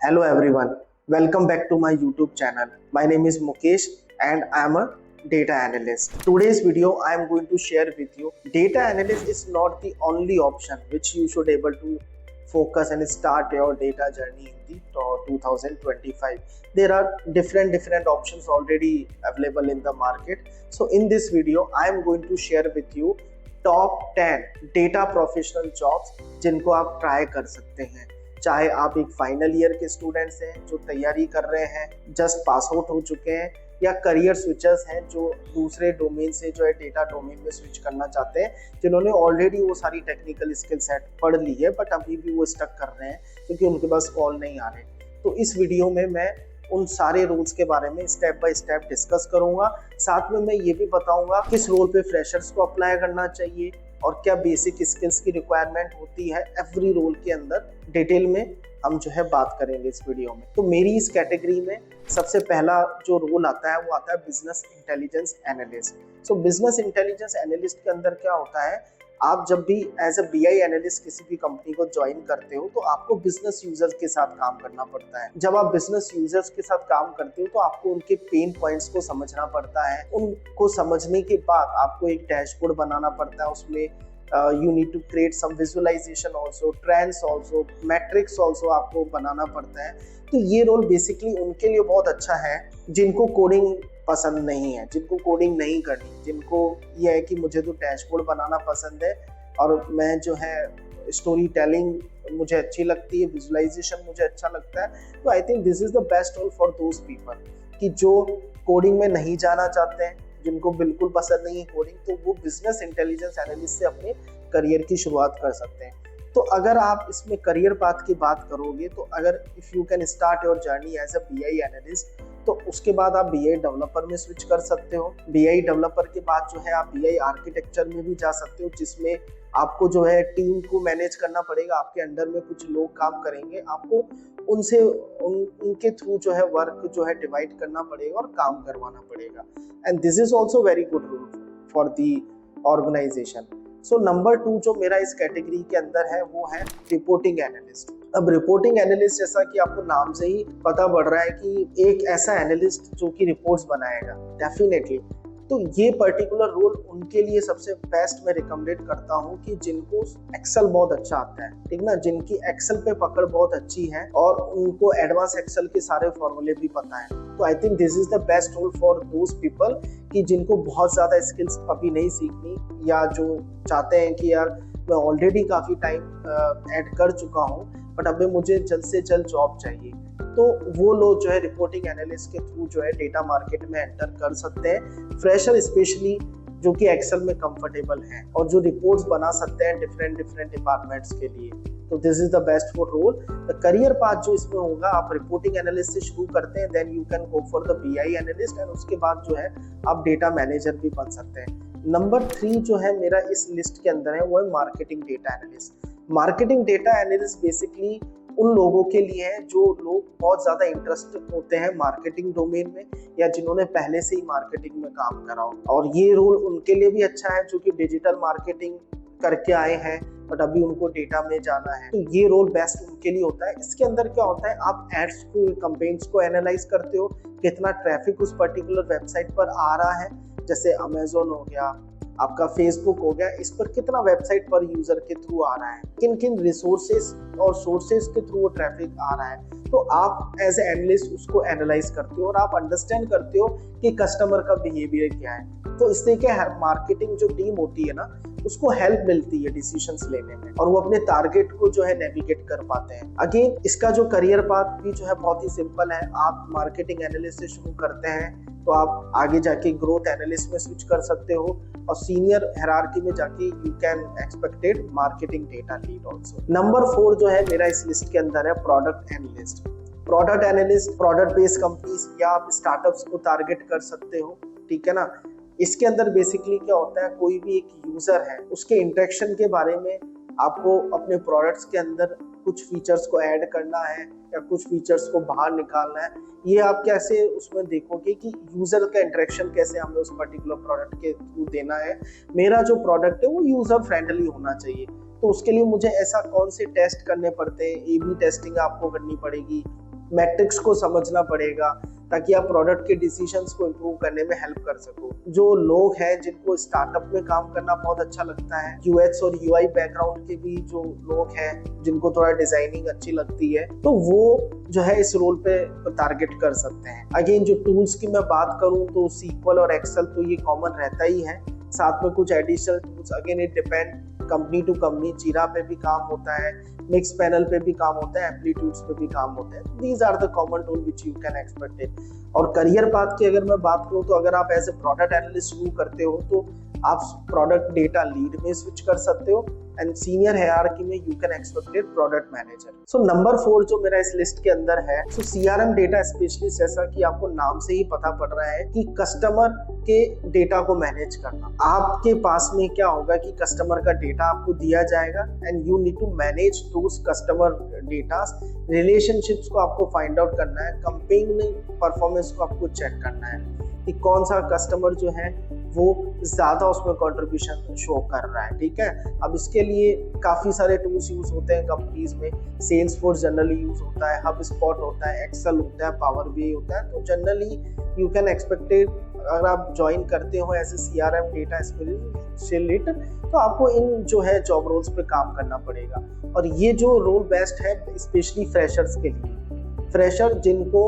Hello everyone, welcome back to my YouTube channel. My name is Mukesh and I am a data analyst. Today's video I am going to share with you data analyst is not the only option which you should able to focus and start your data journey in the 2025. There are different options already available in the market. So in this video I am going to share with you top 10 data professional jobs जिनको आप try कर सकते हैं। चाहे आप एक final year के students हैं जो तैयारी कर रहे हैं, जस्ट पास आउट हो चुके हैं, या करियर स्विचर्स हैं जो दूसरे डोमेन से जो है डेटा डोमेन में स्विच करना चाहते हैं, जिन्होंने ऑलरेडी वो सारी टेक्निकल स्किल सेट पढ़ ली है बट अभी भी वो स्टक कर रहे हैं क्योंकि उनके पास कॉल नहीं आ रहे। तो इस वीडियो में मैं उन सारे रोल्स के बारे में स्टेप बाय स्टेप डिस्कस करूंगा। साथ में मैं ये भी बताऊंगा किस रोल पे फ्रेशर्स को अप्लाई करना चाहिए और क्या बेसिक स्किल्स की रिक्वायरमेंट होती है एवरी रोल के अंदर। डिटेल में हम जो है बात करेंगे इस वीडियो में। तो मेरी इस कैटेगरी में सबसे पहला जो रोल आता है वो आता है बिजनेस इंटेलिजेंस एनालिस्ट। सो बिजनेस इंटेलिजेंस एनालिस्ट के अंदर क्या होता है, आप जब भी एज अ बीआई एनालिस्ट किसी भी कंपनी को ज्वाइन करते हो तो आपको बिजनेस यूजर्स के साथ काम करना पड़ता है। जब आप बिजनेस यूजर्स के साथ काम करते हो तो आपको उनके पेन पॉइंट्स को समझना पड़ता है। उनको समझने के बाद आपको एक डैशबोर्ड बनाना पड़ता है। उसमें you need to create some visualization also, trends also, metrics also आपको बनाना पड़ता है। तो ये रोल बेसिकली उनके लिए बहुत अच्छा है जिनको कोडिंग पसंद नहीं है, जिनको कोडिंग नहीं करनी, जिनको ये है कि मुझे तो डैशबोर्ड बनाना पसंद है और मैं जो है स्टोरी टेलिंग मुझे अच्छी लगती है, विजुअलाइजेशन मुझे अच्छा लगता है। तो I think this is the best role for those people कि जो कोडिंग में नहीं जाना चाहते हैं, जिनको बिल्कुल पसंद नहीं है कोडिंग, तो वो बिजनेस इंटेलिजेंस एनालिस्ट से अपने करियर की शुरुआत कर सकते हैं। तो अगर आप इसमें करियर पाथ की बात करोगे तो अगर if you can start your journey as a BI analyst तो उसके बाद आप बीआई डेवलपर में स्विच कर सकते हो। बीआई डेवलपर के बाद जो है आप बीआई आर्किटेक्चर में भी जा सकते हो, जिसमें आपको जो है टीम को मैनेज करना पड़ेगा। आपके अंडर में कुछ लोग काम करेंगे, आपको उनसे उनके थ्रू जो है वर्क जो है डिवाइड करना पड़ेगा और काम करवाना पड़ेगा। And this is also very good role for the organization. So number 2 जो मेरा इस कैटेगरी के अंदर है वो है रिपोर्टिंग एनालिस्ट। अब रिपोर्टिंग एनालिस्ट जैसा कि आपको नाम से ही पता पड़ रहा है कि एक ऐसा एनालिस्ट जो कि रिपोर्ट्स बनाएगा डेफिनेटली। तो ये पर्टिकुलर रोल उनके लिए सबसे बेस्ट मैं रिकमेंडेड करता हूँ कि जिनको एक्सेल बहुत अच्छा आता है, ठीक ना, जिनकी एक्सेल पे पकड़ बहुत अच्छी है और उनको एडवांस एक्सेल के सारे फॉर्मूले भी पता है। तो I think this is the best role for those people कि जिनको बहुत ज़्यादा स्किल्स अभी नहीं सीखनी, या जो चाहते हैं कि यार मैं ऑलरेडी काफ़ी टाइम ऐड कर चुका हूँ बट अभी मुझे जल्द से जल्द जॉब चाहिए। तो वो लोग जो है रिपोर्टिंग एनालिस्ट के थ्रू जो है डेटा मार्केट में एंटर कर सकते हैं। फ्रेशर स्पेशली जो कि एक्सेल में कंफर्टेबल हैं और जो रिपोर्ट्स बना सकते हैं डिफरेंट डिपार्टमेंट्स के लिए। तो this is the best for role. The career path जो इसमें होगा, आप रिपोर्टिंग एनालिस्ट से शुरू करते हैं, then you can go for the BI analyst and उसके बाद जो है आप डेटा मैनेजर भी बन सकते हैं। नंबर 3 जो है मेरा इस लिस्ट के अंदर है वो है marketing data analyst. Marketing data analyst basically उन लोगों के लिए है जो लोग बहुत ज़्यादा इंटरेस्ट होते हैं मार्केटिंग डोमेन में या जिन्होंने पहले से ही मार्केटिंग में काम करा हो, और ये रोल उनके लिए भी अच्छा है जो कि डिजिटल मार्केटिंग करके आए हैं बट अभी उनको डेटा में जाना है। तो ये रोल बेस्ट उनके लिए होता है। इसके अंदर क्या होता है, आप एड्स को, कैंपेन्स को एनालाइज करते हो, कितना ट्रैफिक उस पर्टिकुलर वेबसाइट पर आ रहा है, जैसे अमेजोन हो गया, आपका फेसबुक हो गया, इस पर कितना वेबसाइट पर यूजर के थ्रू आ रहा है, किन किन रिसोर्सेस और सोर्सेस के थ्रू वो ट्रैफिक आ रहा है। तो आप एज ए एनालिस्ट उसको एनालाइज करते हो और आप अंडरस्टैंड करते हो कि कस्टमर का बिहेवियर क्या है। तो इस तरीके मार्केटिंग जो टीम होती है ना, उसको हेल्प मिलती है डिसीजंस लेने में और वो अपने टारगेट को जो है नेविगेट कर पाते हैं। अगेन इसका जो करियर पाथ भी जो है बहुत ही सिंपल है। आप मार्केटिंग एनालिस्ट से शुरू करते हैं तो आप आगे जाके ग्रोथ एनालिस्ट में स्विच कर सकते हो और सीनियर हायरार्की में जाके you can expected marketing data lead also. Number 4 जो है मेरा इस लिस्ट के अंदर है product analyst. Product analyst product based companies या आप स्टार्टअप्स को टारगेट कर सकते हो, ठीक है ना। इसके अंदर बेसिकली क्या होता है, कोई भी एक यूजर है उसके इंटरेक्शन के बारे में आपको अपने प्रोडक्ट्स के अंदर कुछ फीचर्स को ऐड करना है या कुछ फीचर्स को बाहर निकालना है। ये आप कैसे उसमें देखोगे कि यूजर का इंटरेक्शन कैसे हमें उस पर्टिकुलर प्रोडक्ट के थ्रू देना है। मेरा जो प्रोडक्ट है वो यूजर फ्रेंडली होना चाहिए, तो उसके लिए मुझे ऐसा कौन से टेस्ट करने पड़ते हैं, ए बी टेस्टिंग आपको करनी पड़ेगी, मैट्रिक्स को समझना पड़ेगा ताकि आप प्रोडक्ट के डिसीजंस को इम्प्रूव करने में हेल्प कर सको। जो लोग हैं जिनको स्टार्टअप में काम करना बहुत अच्छा लगता है, यूएक्स और यूआई बैकग्राउंड के भी जो लोग हैं जिनको थोड़ा डिजाइनिंग अच्छी लगती है, तो वो जो है इस रोल पे टारगेट कर सकते हैं। अगेन जो टूल्स की मैं बात करूं तो SQL और एक्सेल तो ये कॉमन रहता ही है, साथ में कुछ additional tools again it depend company to company. Jira पे भी काम होता है, मिक्स पैनल पे भी काम होता है, एम्पलीट्यूड्स पे भी काम होता है। These are the common tool which you can expect it. और करियर पाथ की अगर मैं बात करूं तो अगर आप एज ए प्रोडक्ट एनालिस्ट शुरू करते हो तो आप प्रोडक्ट डेटा लीड में स्विच कर सकते हो एंड सीनियर हायरार्की में you can expect it product manager. So number 4 जो मेरा इस लिस्ट के अंदर है, सो CRM डेटा स्पेशलिस्ट, जैसा कि आपको नाम से ही पता पड़ रहा है कि कस्टमर के डेटा को मैनेज करना। आपके पास में क्या होगा कि कस्टमर का डेटा आपको दिया जाएगा and you need to manage those customer data. Relationships को आपको फाइंड आउट करना है, कंपेनिंग परफॉर्मेंस को आपको चेक करना है कि कौन सा कस्टमर जो है वो ज्यादा उसमें कंट्रीब्यूशन शो कर रहा है। ठीक है, अब इसके लिए काफी सारे टूल्स यूज होते हैं कंपनीज में। सेल्सफोर्स जनरली यूज होता है, HubSpot होता है, एक्सेल होता है, पावर BI होता है। तो जनरली यू कैन एक्सपेक्टेड अगर आप ज्वाइन करते हो as a CRM data specialist तो आपको इन जो है जॉब रोल्स पे काम करना पड़ेगा। और ये जो रोल बेस्ट है स्पेशली फ्रेशर्स के लिए। फ्रेशर जिनको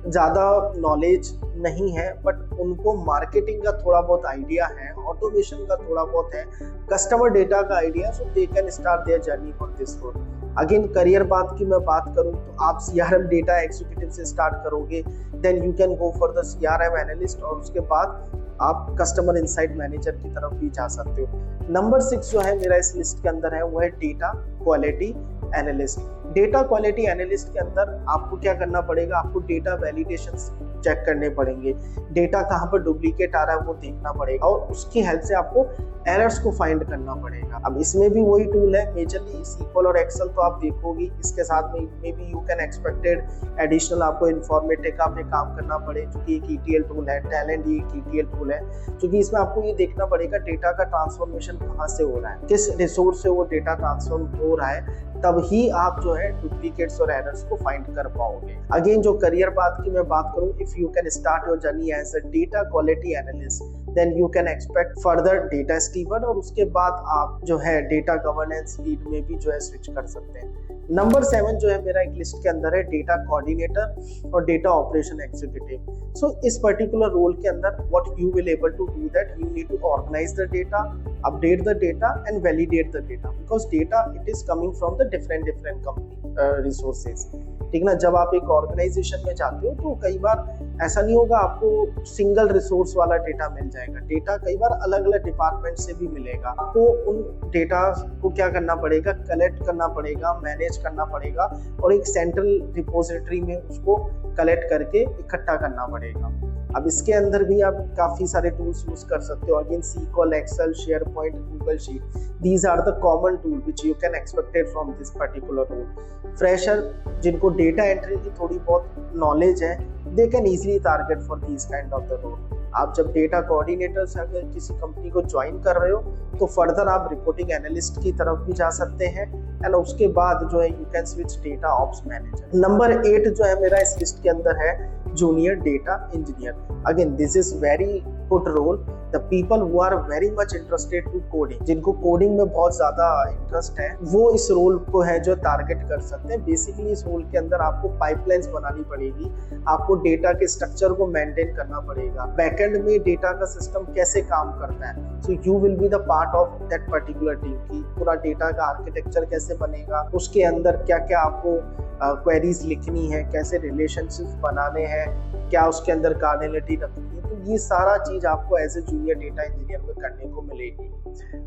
ज़्यादा नॉलेज नहीं है बट उनको मार्केटिंग का थोड़ा बहुत आइडिया है, ऑटोमेशन का थोड़ा बहुत है, कस्टमर डेटा का idea, so they can start their journey for this role. Again career path की मैं बात करूं तो आप CRM डेटा एग्जीक्यूटिव से स्टार्ट करोगे, then you can go for the CRM analyst और उसके बाद आप कस्टमर इंसाइट मैनेजर की तरफ भी जा सकते हो। नंबर 6 जो है मेरा इस लिस्ट के अंदर है वो है data quality analyst. Data quality analyst के अंदर आपको क्या करना पड़ेगा, आपको डेटा वैलिडेशंस चेक करने पड़ेंगे, डेटा कहाँ पर डुप्लीकेट आ रहा है वो देखना पड़ेगा और उसकी हेल्प से आपको एरर्स को फाइंड करना पड़ेगा। अब इसमें भी वही टूल है, मेजरली SQL और एक्सेल तो आप देखोगे, इसके साथ में may be you can expected additional आपको इन्फॉर्मेटिका पे काम करना पड़े, क्योंकि एक ETL टूल है, टैलेंट ये एक ETL टूल है, क्योंकि इसमें आपको ये देखना पड़ेगा डेटा का ट्रांसफॉर्मेशन कहाँ से हो रहा है, किस रिसोर्स से वो डेटा ट्रांसफॉर्म हो रहा है, तब ही आप जो है डुप्लीकेट्स और एरर्स को फाइंड कर पाओगे। अगेन जो करियर पाथ की मैं बात करूं, if you can start your journey as a data quality analyst then you can expect further data steward और उसके बाद आप जो है डेटा गवर्नेंस लीड में भी जो है स्विच कर सकते हैं। नंबर 7 जो है मेरा एक लिस्ट के अंदर है डेटा कोऑर्डिनेटर और डेटा ऑपरेशन एग्जीक्यूटिव। सो इस पर्टिकुलर रोल के अंदर what you will able to do that you need to organize the data, update the data and validate the data, because data it is coming from the different company resources. ठीक ना, जब आप एक organisation में जाते हो तो कई बार ऐसा नहीं होगा आपको सिंगल रिसोर्स वाला डेटा मिल जाएगा, डेटा कई बार अलग अलग डिपार्टमेंट से भी मिलेगा। आपको उन डेटा को क्या करना पड़ेगा, कलेक्ट करना पड़ेगा, मैनेज करना पड़ेगा और एक सेंट्रल रिपोजिटरी में उसको कलेक्ट करके इकट्ठा करना पड़ेगा। अब इसके अंदर भी आप काफी सारे टूल्स यूज कर सकते हो, again SQL, excel, SharePoint, Google sheet, these are the common tool which you can expected from this particular role. Fresher जिनको डेटा एंट्री की थोड़ी बहुत नॉलेज है they can easily target for this kind of the role. आप जब data coordinator से अगर किसी कंपनी को ज्वाइन कर रहे हो तो फर्दर आप रिपोर्टिंग एनालिस्ट की तरफ भी जा सकते हैं एंड उसके बाद जो है you can switch data ops manager. Number 8 जो है मेरा इस लिस्ट के अंदर है junior data engineer. Again this is very good role, the people who are very much interested to coding, जिनको कोडिंग में बहुत ज्यादा इंटरेस्ट है वो इस रोल को है जो टारगेट कर सकते हैं। बेसिकली इस रोल के अंदर आपको पाइपलाइंस बनानी पड़ेगी, आपको डेटा के स्ट्रक्चर को मेंटेन करना पड़ेगा, बैकएंड में डेटा का सिस्टम कैसे काम करता है, so you will be the part of that particular team की पूरा डेटा का आर्किटेक्चर कैसे बनेगा, उसके अंदर क्या क्या आपको क्वेरीज लिखनी है, कैसे रिलेशनशिप्स बनाने हैं, क्या उसके अंदर कार्डिनलिटी रखनी है, तो ये सारा चीज आपको as a junior data engineer में करने को मिलेगी।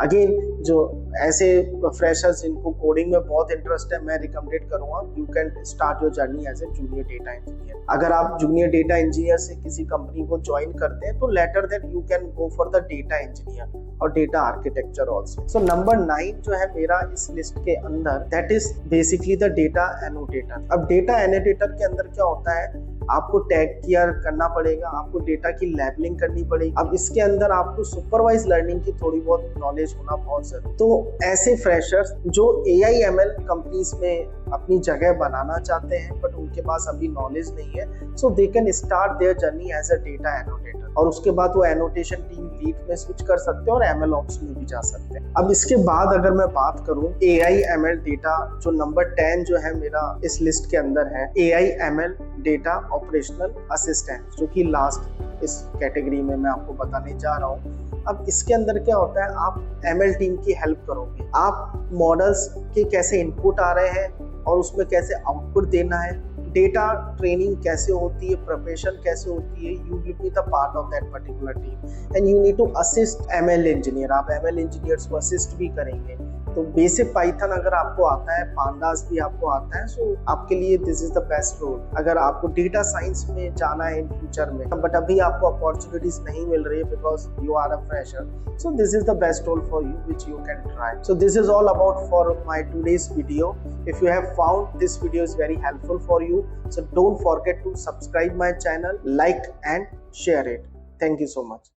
अगेन जो ऐसे फ्रेशर्स जिनको कोडिंग में बहुत इंटरेस्ट है मैं रिकमेंडेड करूंगा you can start your journey as a junior data engineer. अगर आप जूनियर डेटा इंजीनियर से किसी कंपनी को ज्वाइन करते हैं तो later that you can go for the data engineer और data architecture also. So number 9 जो है मेरा इस लिस्ट के अंदर that is basically the data annotator. अब डेटा एनोटेटर के अंदर क्या होता है, आपको टैग केयर करना पड़ेगा, आपको डेटा की लेबलिंग करनी पड़ेगी। अब इसके अंदर आपको सुपरवाइज लर्निंग की थोड़ी बहुत नॉलेज होना बहुत जरूरी। तो ऐसे फ्रेशर्स जो AI ML कंपनीज में अपनी जगह बनाना चाहते हैं बट उनके पास अभी नॉलेज नहीं है, so they can start their journey as a data annotator और उसके बाद वो एनोटेशन टीम लीड में स्विच कर सकते हैं और एमएल ऑप्स में भी जा सकते हैं। अब इसके बाद अगर मैं बात करूं एआई एमएल डेटा, जो नंबर 10 जो है मेरा इस लिस्ट के अंदर है, AI ML data operational assistant, जो कि लास्ट इस कैटेगरी में मैं आपको बताने जा रहा हूँ। अब इसके अंदर क्या होता है, आप एमएल टीम की हेल्प करोगे, आप मॉडल्स के कैसे इनपुट आ रहे हैं और उसमें कैसे आउटपुट देना है, डेटा ट्रेनिंग कैसे होती है, प्रिपरेशन कैसे होती है, you will be the part of that particular team and you need to assist ML engineer. आप एमएल इंजीनियर्स को असिस्ट भी करेंगे। तो बेसिक पाइथन अगर आपको आता है, पांडास भी आपको आता है, सो आपके लिए this is the best role अगर आपको डेटा साइंस में जाना है इन फ्यूचर में, बट अभी आपको अपॉर्चुनिटीज नहीं मिल रही है because you are a fresher, so this is the best role for you which you can try. So this is all about for my today's video. If you have found this video is very helpful for you, so don't forget to subscribe my channel, like and share it. Thank you so much.